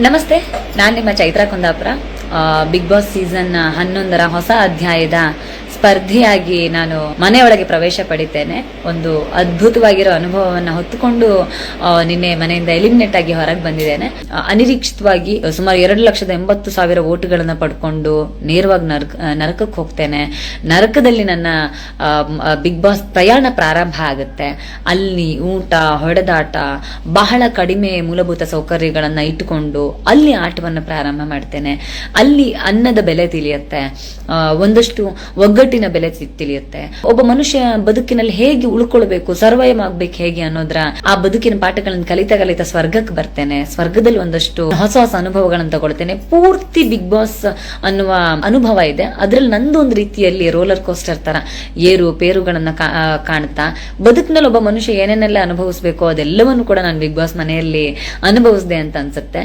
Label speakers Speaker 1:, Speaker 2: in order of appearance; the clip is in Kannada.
Speaker 1: ನಮಸ್ತೆ, ನಾನು ನಿಮ್ಮ Chaitra Kundapura. Big Boss season 11ರ ಹೊಸ ಅಧ್ಯಾಯದ ಸ್ಪರ್ಧಿಯಾಗಿ ನಾನು ಮನೆಯೊಳಗೆ ಪ್ರವೇಶ ಪಡಿತೇನೆ. ಒಂದು ಅದ್ಭುತವಾಗಿರೋ ಅನುಭವವನ್ನು ಹೊತ್ತುಕೊಂಡು ನಿನ್ನೆ ಮನೆಯಿಂದ ಎಲಿಮಿನೇಟ್ ಆಗಿ ಹೊರಗೆ ಬಂದಿದ್ದೇನೆ. ಅನಿರೀಕ್ಷಿತವಾಗಿ ಸುಮಾರು 2,80,000 ವೋಟ್ಗಳನ್ನು ಪಡ್ಕೊಂಡು ನೇರವಾಗಿ ನರಕಕ್ಕೆ ಹೋಗ್ತೇನೆ. ನರಕದಲ್ಲಿ ನನ್ನ ಬಿಗ್ ಬಾಸ್ ಪ್ರಯಾಣ ಪ್ರಾರಂಭ ಆಗುತ್ತೆ. ಅಲ್ಲಿ ಊಟ, ಹೊಡೆದಾಟ, ಬಹಳ ಕಡಿಮೆ ಮೂಲಭೂತ ಸೌಕರ್ಯಗಳನ್ನ ಇಟ್ಟುಕೊಂಡು ಅಲ್ಲಿ ಆಟವನ್ನು ಪ್ರಾರಂಭ ಮಾಡ್ತೇನೆ. ಅಲ್ಲಿ ಅನ್ನದ ಬೆಲೆ ತಿಳಿಯುತ್ತೆ, ಒಂದಷ್ಟು ಒಗ್ಗಟ್ಟಿನ ಬೆಲೆ ತಿಳಿಯುತ್ತೆ. ಒಬ್ಬ ಮನುಷ್ಯ ಬದುಕಿನಲ್ಲಿ ಹೇಗೆ ಉಳ್ಕೊಳ್ಬೇಕು, ಸರ್ವೈವ್ ಆಗ್ಬೇಕು ಹೇಗೆ ಅನ್ನೋದ್ರ ಆ ಬದುಕಿನ ಪಾಠಗಳನ್ನು ಕಲಿತಾ ಸ್ವರ್ಗಕ್ಕೆ ಬರ್ತೇನೆ. ಸ್ವರ್ಗದಲ್ಲಿ ಒಂದಷ್ಟು ಹೊಸ ಹೊಸ ಅನುಭವಗಳನ್ನು ತಗೊಳ್ತೇನೆ. ಪೂರ್ತಿ ಬಿಗ್ ಬಾಸ್ ಅನ್ನುವ ಅನುಭವ ಇದೆ. ಅದ್ರಲ್ಲಿ ನಂದು ಒಂದು ರೀತಿಯಲ್ಲಿ ರೋಲರ್ ಕೋಸ್ಟರ್ ತರ ಏರು ಪೇರುಗಳನ್ನ ಕಾಣ್ತಾ ಬದುಕಿನಲ್ಲಿ ಒಬ್ಬ ಮನುಷ್ಯ ಏನೇನೆಲ್ಲ ಅನುಭವಿಸ್ಬೇಕು ಅದೆಲ್ಲವನ್ನು ಕೂಡ ನಾನು ಬಿಗ್ ಬಾಸ್ ಮನೆಯಲ್ಲಿ ಅನುಭವಿಸಿದೆ ಅಂತ ಅನ್ಸುತ್ತೆ.